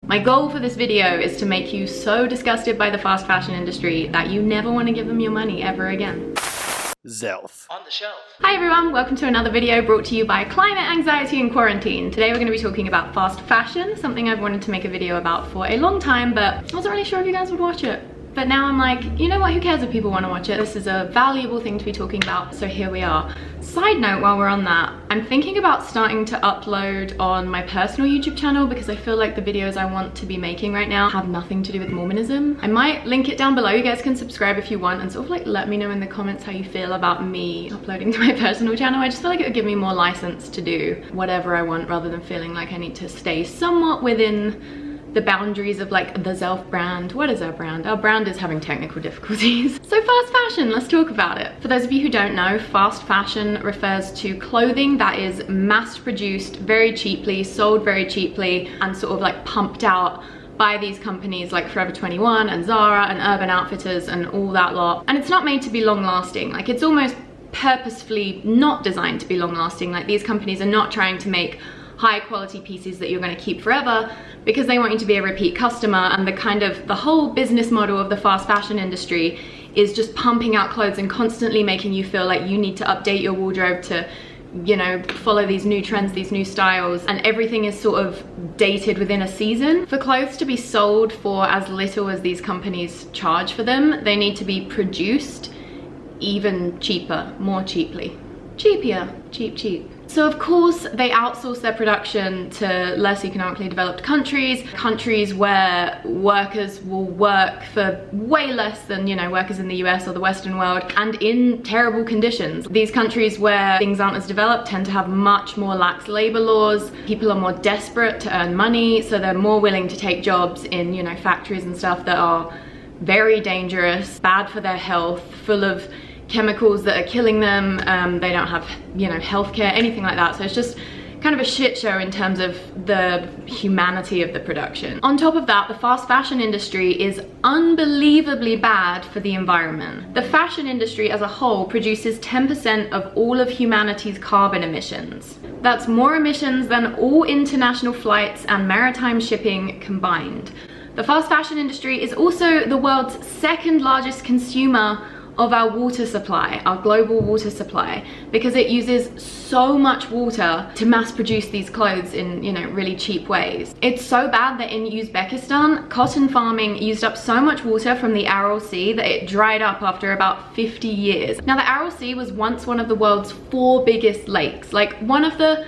My goal for this video is to make you so disgusted by the fast fashion industry that you never want to give them your money ever again. Zelph. On the shelf. Hi everyone, welcome to another video brought to you by Climate Anxiety and Quarantine. Today we're going to be talking about fast fashion, something I've wanted to make a video about for a long time, but I wasn't really sure if you guys would watch it. But now I'm like, you know what, who cares if people want to watch it? This is a valuable thing to be talking about, so here we are. Side note, while we're on that, I'm thinking about starting to upload on my personal YouTube channel because I feel like the videos I want to be making right now have nothing to do with Mormonism. I might link it down below. You guys can subscribe if you want and sort of like let me know in the comments how you feel about me uploading to my personal channel. I just feel like it would give me more license to do whatever I want rather than feeling like I need to stay somewhat within the boundaries of like the Zelph brand. What is our brand? Our brand is having technical difficulties. So fast fashion, let's talk about it. For those of you who don't know, fast fashion refers to clothing that is mass produced very cheaply, sold very cheaply, and sort of like pumped out by these companies like Forever 21 and Zara and Urban Outfitters and all that lot. And it's not made to be long lasting. Like it's almost purposefully not designed to be long lasting. Like these companies are not trying to make high quality pieces that you're going to keep forever because they want you to be a repeat customer, and the whole business model of the fast fashion industry is just pumping out clothes and constantly making you feel like you need to update your wardrobe to, you know, follow these new trends, these new styles, and everything is sort of dated within a season. For clothes to be sold for as little as these companies charge for them, they need to be produced even cheaper, more cheaply. Cheapier, cheap. So of course they outsource their production to less economically developed countries where workers will work for way less than, you know, workers in the US or the Western world, and in terrible conditions. These countries where things aren't as developed tend to have much more lax labor laws. People are more desperate to earn money, so they're more willing to take jobs in, you know, factories and stuff that are very dangerous, bad for their health, full of chemicals that are killing them. They don't have, you know, healthcare, anything like that. So it's just kind of a shit show in terms of the humanity of the production. On top of that, the fast fashion industry is unbelievably bad for the environment. The fashion industry as a whole produces 10% of all of humanity's carbon emissions. That's more emissions than all international flights and maritime shipping combined. The fast fashion industry is also the world's second largest consumer of our water supply, our global water supply, because it uses so much water to mass produce these clothes in, you know, really cheap ways. It's so bad that in Uzbekistan, cotton farming used up so much water from the Aral Sea that it dried up after about 50 years. Now the Aral Sea was once one of the world's 4 biggest lakes, like one of the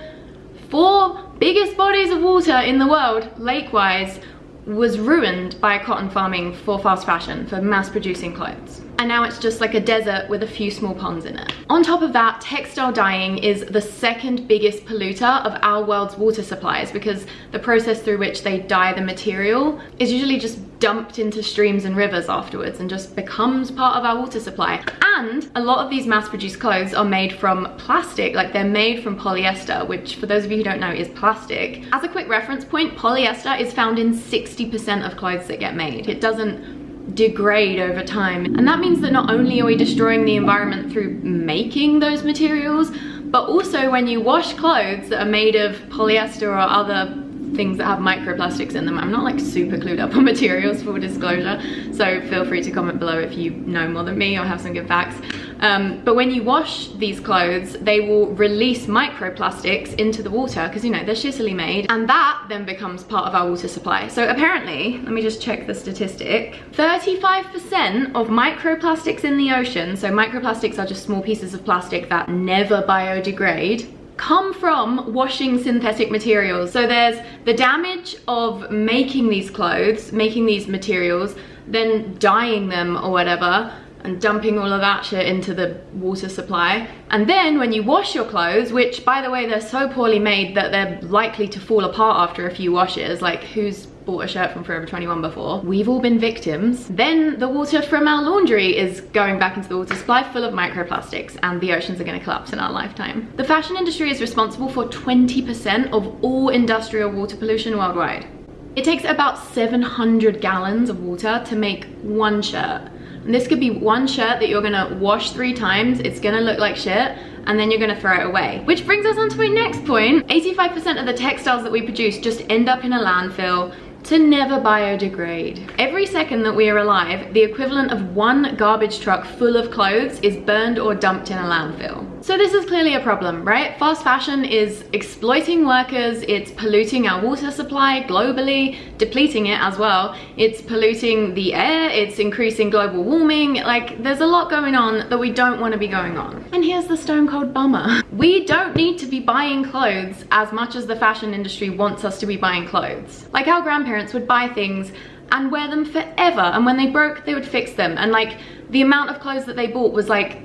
4 biggest bodies of water in the world, lake-wise, was ruined by cotton farming for fast fashion, for mass producing clothes. And now it's just like a desert with a few small ponds in it. On top of that, textile dyeing is the second biggest polluter of our world's water supplies because the process through which they dye the material is usually just dumped into streams and rivers afterwards and just becomes part of our water supply. And a lot of these mass-produced clothes are made from plastic, like they're made from polyester, which for those of you who don't know is plastic. As a quick reference point, polyester is found in 60% of clothes that get made. It doesn't degrade over time, and that means that not only are we destroying the environment through making those materials, but also when you wash clothes that are made of polyester or other things that have microplastics in them. I'm not like super clued up on materials, full disclosure, so feel free to comment below if you know more than me or have some good facts. But when you wash these clothes, they will release microplastics into the water because, you know, they're shittily made, and that then becomes part of our water supply. So apparently, let me just check the statistic, 35% of microplastics in the ocean, so microplastics are just small pieces of plastic that never biodegrade, come from washing synthetic materials. So there's the damage of making these clothes, making these materials, then dyeing them or whatever, and dumping all of that shit into the water supply. And then when you wash your clothes, which by the way, they're so poorly made that they're likely to fall apart after a few washes, like who's bought a shirt from Forever 21 before? We've all been victims. Then the water from our laundry is going back into the water supply full of microplastics, and the oceans are going to collapse in our lifetime. The fashion industry is responsible for 20% of all industrial water pollution worldwide. It takes about 700 gallons of water to make one shirt. And this could be one shirt that you're gonna wash 3 times, it's gonna look like shit, and then you're gonna throw it away. Which brings us on to my next point. 85% of the textiles that we produce just end up in a landfill to never biodegrade. Every second that we are alive, the equivalent of one garbage truck full of clothes is burned or dumped in a landfill. So this is clearly a problem, right? Fast fashion is exploiting workers, it's polluting our water supply globally, depleting it as well. It's polluting the air, it's increasing global warming. Like, there's a lot going on that we don't want to be going on. And here's the stone cold bummer. We don't need to be buying clothes as much as the fashion industry wants us to be buying clothes. Like, our grandparents would buy things and wear them forever, and when they broke, they would fix them. And like, the amount of clothes that they bought was like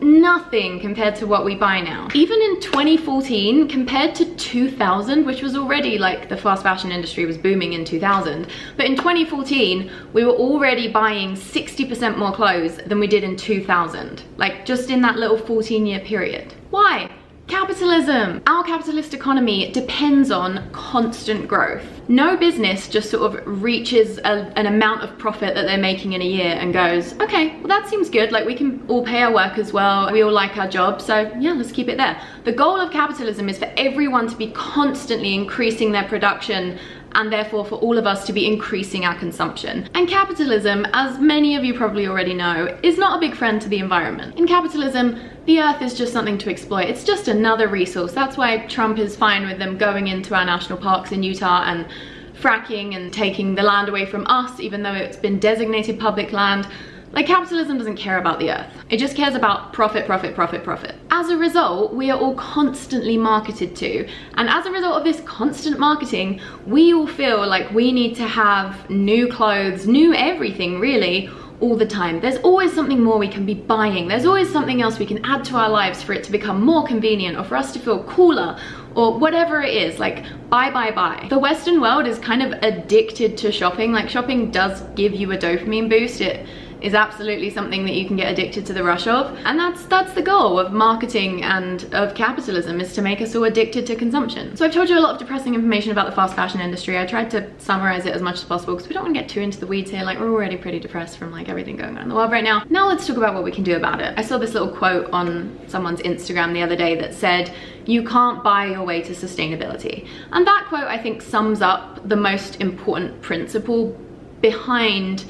nothing compared to what we buy now. Even in 2014 compared to 2000, which was already like, the fast fashion industry was booming in 2000, but in 2014 we were already buying 60% more clothes than we did in 2000, like just in that little 14-year period. Why? Capitalism. Our capitalist economy depends on constant growth. No business just sort of reaches an amount of profit that they're making in a year and goes, okay, well that seems good, like we can all pay our workers well, we all like our job, so yeah, let's keep it there. The goal of capitalism is for everyone to be constantly increasing their production, and therefore for all of us to be increasing our consumption. And capitalism, as many of you probably already know, is not a big friend to the environment. In capitalism, the earth is just something to exploit. It's just another resource. That's why Trump is fine with them going into our national parks in Utah and fracking and taking the land away from us, even though it's been designated public land. Like, capitalism doesn't care about the earth. It just cares about profit, profit, profit, profit. As a result, we are all constantly marketed to. And as a result of this constant marketing, we all feel like we need to have new clothes, new everything really, all the time. There's always something more we can be buying. There's always something else we can add to our lives for it to become more convenient, or for us to feel cooler, or whatever it is. Like, buy, buy, buy. The Western world is kind of addicted to shopping. Like, shopping does give you a dopamine boost. It is absolutely something that you can get addicted to the rush of. And that's the goal of marketing and of capitalism, is to make us all addicted to consumption. So I've told you a lot of depressing information about the fast fashion industry. I tried to summarize it as much as possible because we don't want to get too into the weeds here. Like, we're already pretty depressed from like everything going on in the world right now. Now let's talk about what we can do about it. I saw this little quote on someone's Instagram the other day that said, "You can't buy your way to sustainability." And that quote, I think, sums up the most important principle behind,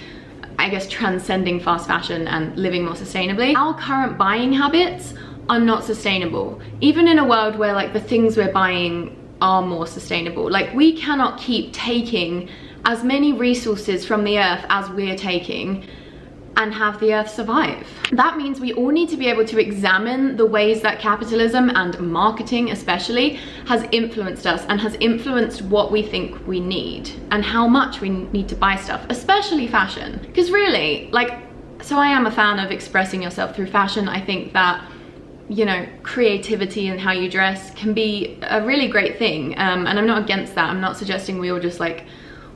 I guess, transcending fast fashion and living more sustainably. Our current buying habits are not sustainable, even in a world where like the things we're buying are more sustainable. Like, we cannot keep taking as many resources from the earth as we're taking and have the earth survive. That means we all need to be able to examine the ways that capitalism, and marketing especially, has influenced us and has influenced what we think we need and how much we need to buy stuff, especially fashion. Because really, like, so I am a fan of expressing yourself through fashion. I think that, you know, creativity and how you dress can be a really great thing, and I'm not against that. I'm not suggesting we all just like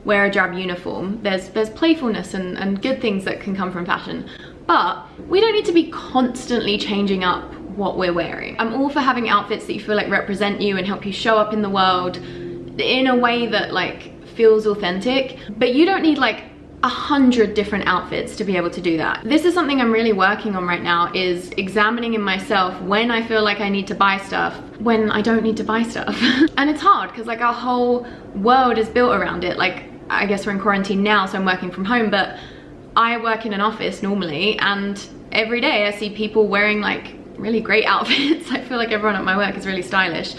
wear a drab uniform. There's playfulness and good things that can come from fashion, but we don't need to be constantly changing up what we're wearing. I'm all for having outfits that you feel like represent you and help you show up in the world in a way that like feels authentic, but you don't need like 100 different outfits to be able to do that. This is something I'm really working on right now, is examining in myself when I feel like I need to buy stuff, when I don't need to buy stuff. And it's hard because like our whole world is built around it. Like, I guess we're in quarantine now, so I'm working from home, but I work in an office normally, and every day I see people wearing like really great outfits. I feel like everyone at my work is really stylish,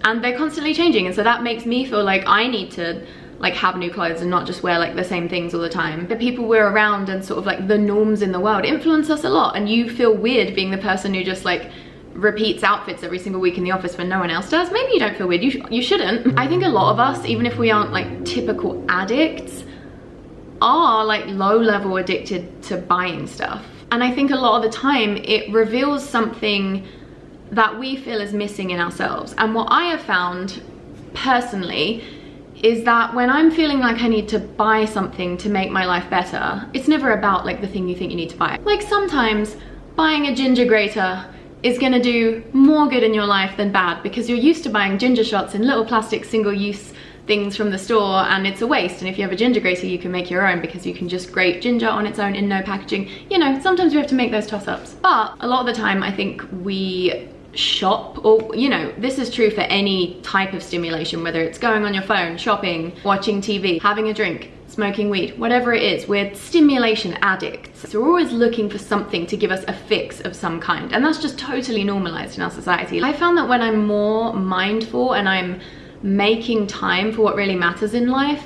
and they're constantly changing, and so that makes me feel like I need to like have new clothes and not just wear like the same things all the time. The people we're around and sort of like the norms in the world influence us a lot, and you feel weird being the person who just like repeats outfits every single week in the office when no one else does. Maybe you don't feel weird, you shouldn't. I think a lot of us, even if we aren't like typical addicts, are like low-level addicted to buying stuff. And I think a lot of the time it reveals something that we feel is missing in ourselves. And what I have found personally is that when I'm feeling like I need to buy something to make my life better, it's never about like the thing you think you need to buy. Like, sometimes buying a ginger grater is gonna do more good in your life than bad, because you're used to buying ginger shots in little plastic single-use things from the store, and it's a waste. And if you have a ginger grater, you can make your own, because you can just grate ginger on its own in no packaging. You know, sometimes we have to make those toss-ups. But a lot of the time I think we shop, or you know, this is true for any type of stimulation, whether it's going on your phone, shopping, watching TV, having a drink, smoking weed, whatever it is, we're stimulation addicts. So we're always looking for something to give us a fix of some kind, and that's just totally normalized in our society. I found that when I'm more mindful and I'm making time for what really matters in life,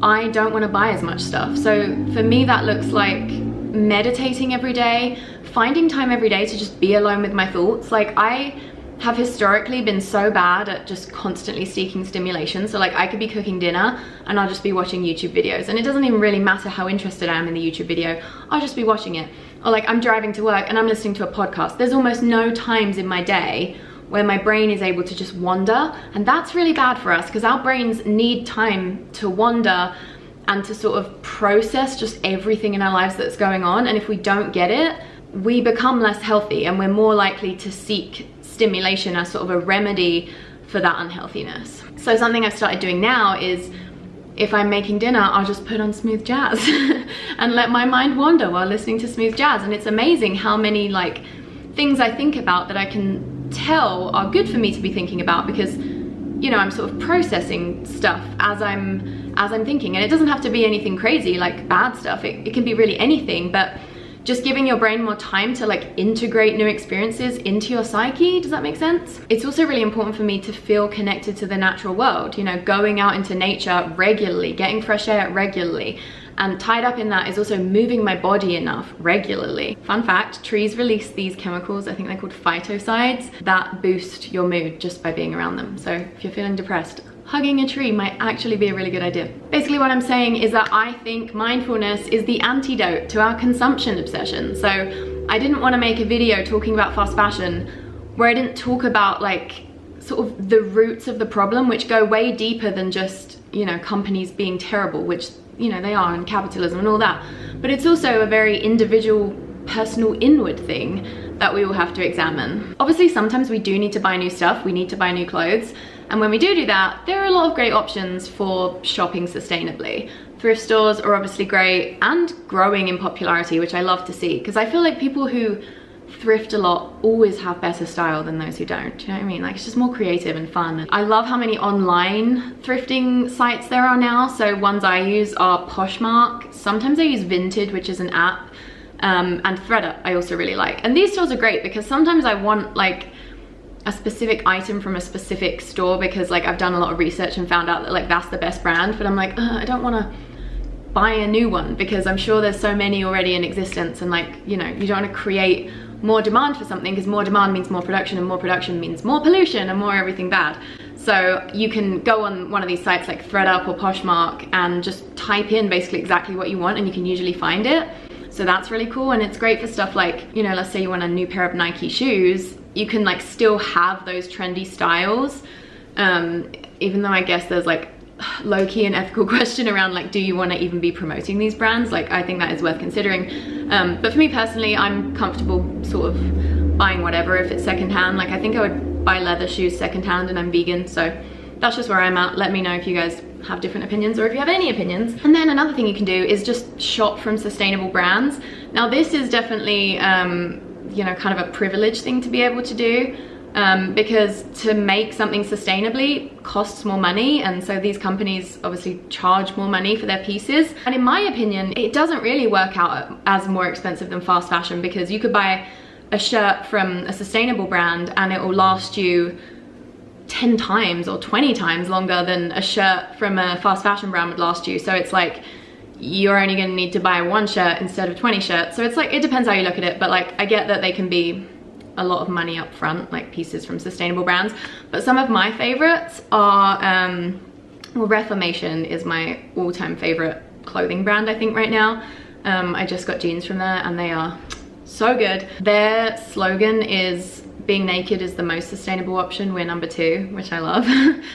I don't want to buy as much stuff. So for me, that looks like meditating every day, finding time every day to just be alone with my thoughts. Like, I have historically been so bad at just constantly seeking stimulation. So like, I could be cooking dinner and I'll just be watching YouTube videos, and it doesn't even really matter how interested I am in the YouTube video, I'll just be watching it. Or like, I'm driving to work and I'm listening to a podcast. There's almost no times in my day where my brain is able to just wander, and that's really bad for us, because our brains need time to wander and to sort of process just everything in our lives that's going on. And if we don't get it, we become less healthy, and we're more likely to seek stimulation as sort of a remedy for that unhealthiness. So something I've started doing now is, if I'm making dinner, I'll just put on smooth jazz and let my mind wander while listening to smooth jazz. And it's amazing how many like things I think about that I can tell are good for me to be thinking about, because you know, I'm sort of processing stuff as I'm thinking. And it doesn't have to be anything crazy like bad stuff, it can be really anything, but just giving your brain more time to like integrate new experiences into your psyche. Does that make sense? It's also really important for me to feel connected to the natural world, you know, going out into nature regularly, getting fresh air regularly. And tied up in that is also moving my body enough regularly. Fun fact, trees release these chemicals, I think they're called phytosides, that boost your mood just by being around them. So if you're feeling depressed, hugging a tree might actually be a really good idea. Basically what I'm saying is that I think mindfulness is the antidote to our consumption obsession. So I didn't want to make a video talking about fast fashion where I didn't talk about like sort of the roots of the problem, which go way deeper than just, you know, companies being terrible, which, you know, they are, and capitalism and all that. But it's also a very individual, personal, inward thing that we all have to examine. Obviously, sometimes we do need to buy new stuff, we need to buy new clothes. And when we do that, there are a lot of great options for shopping sustainably. Thrift stores are obviously great and growing in popularity, which I love to see, because I feel like people who thrift a lot always have better style than those who don't. Do you know what I mean? Like, it's just more creative and fun. I love how many online thrifting sites there are now. So ones I use are Poshmark. Sometimes I use Vinted, which is an app, and ThredUp I also really like. And these stores are great because sometimes I want like a specific item from a specific store, because like I've done a lot of research and found out that like that's the best brand, but I'm like, I don't want to buy a new one because I'm sure there's so many already in existence, and like, you know, you don't want to create more demand for something, because more demand means more production, and more production means more pollution and more everything bad. So you can go on one of these sites like ThredUp or Poshmark and just type in basically exactly what you want, and you can usually find it. So that's really cool, and it's great for stuff like, you know, let's say you want a new pair of Nike shoes, you can like still have those trendy styles, even though I guess there's like low-key an ethical question around like, do you want to even be promoting these brands? Like, I think that is worth considering. But for me personally, I'm comfortable sort of buying whatever if it's secondhand. Like, I think I would buy leather shoes secondhand, and I'm vegan, so that's just where I'm at. Let me know if you guys have different opinions, or if you have any opinions. And then another thing you can do is just shop from sustainable brands. Now this is definitely you know, kind of a privileged thing to be able to do, because to make something sustainably costs more money, and so these companies obviously charge more money for their pieces. And in my opinion, it doesn't really work out as more expensive than fast fashion, because you could buy a shirt from a sustainable brand and it will last you 10 times or 20 times longer than a shirt from a fast fashion brand would last you. So it's like, you're only going to need to buy one shirt instead of 20 shirts. So it's like, it depends how you look at it, but like, I get that they can be a lot of money up front, like pieces from sustainable brands. But some of my favorites are, well, Reformation is my all-time favorite clothing brand, I think, right now. I just got jeans from there and they are so good. Their slogan is, being naked is the most sustainable option, we're number 2, which I love.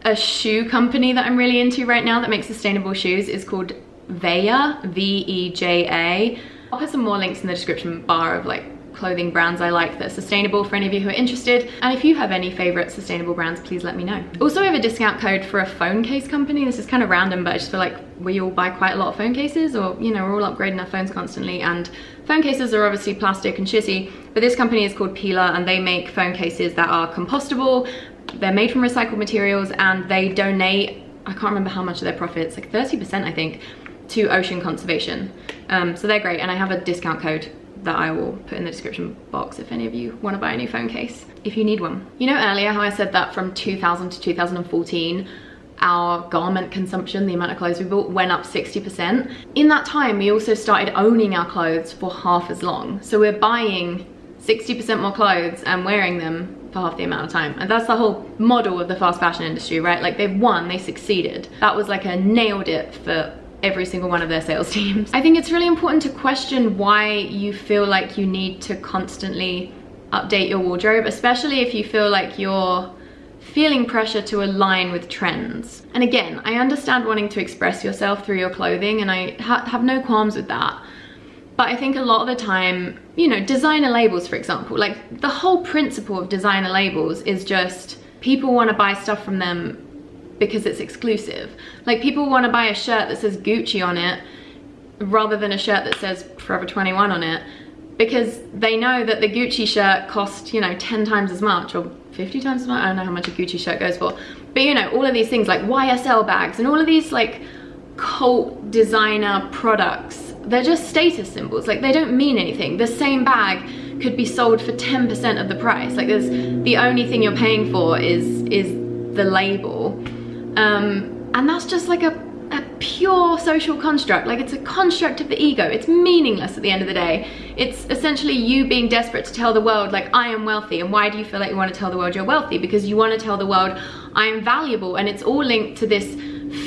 A shoe company that I'm really into right now that makes sustainable shoes is called Veja, V-E-J-A. I'll put some more links in the description bar of like clothing brands I like that are sustainable for any of you who are interested. And if you have any favorite sustainable brands, please let me know. Also, we have a discount code for a phone case company. This is kind of random, but I just feel like we all buy quite a lot of phone cases, or, you know, we're all upgrading our phones constantly, and phone cases are obviously plastic and shitty, but this company is called Peeler, and they make phone cases that are compostable. They're made from recycled materials, and they donate, I can't remember how much of their profits, like 30% I think, to ocean conservation. So they're great, and I have a discount code that I will put in the description box if any of you want to buy a new phone case, if you need one. You know earlier how I said that from 2000 to 2014, our garment consumption, the amount of clothes we bought, went up 60%. In that time, we also started owning our clothes for half as long. So we're buying 60% more clothes and wearing them for half the amount of time. And that's the whole model of the fast fashion industry, right? Like, they've won, they succeeded. That was like a nailed it for every single one of their sales teams. I think it's really important to question why you feel like you need to constantly update your wardrobe, especially if you feel like you're feeling pressure to align with trends. And again, I understand wanting to express yourself through your clothing, and I have no qualms with that. But I think a lot of the time, you know, designer labels, for example, like the whole principle of designer labels is just people want to buy stuff from them because it's exclusive. Like, people want to buy a shirt that says Gucci on it rather than a shirt that says Forever 21 on it, because they know that the Gucci shirt costs, you know, 10 times as much or 50 times as much. I don't know how much a Gucci shirt goes for, but you know, all of these things like YSL bags and all of these like cult designer products, they're just status symbols. Like, they don't mean anything. The same bag could be sold for 10% of the price. Like, there's, the only thing you're paying for is the label. And that's just like a pure social construct. Like, it's a construct of the ego. It's meaningless at the end of the day. It's essentially you being desperate to tell the world, like, I am wealthy. And why do you feel like you want to tell the world you're wealthy? Because you want to tell the world I am valuable. And it's all linked to this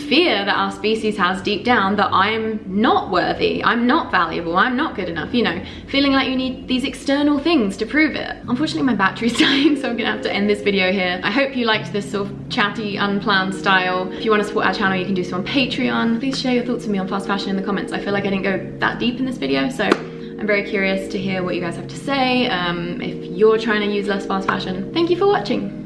fear that our species has deep down that I'm not worthy, I'm not valuable, I'm not good enough, you know, feeling like you need these external things to prove it. Unfortunately, my battery's dying, so I'm gonna have to end this video here. I hope you liked this sort of chatty, unplanned style. If you want to support our channel, you can do so on Patreon. Please share your thoughts with me on fast fashion in the comments. I feel like I didn't go that deep in this video, so I'm very curious to hear what you guys have to say. If you're trying to use less fast fashion. Thank you for watching.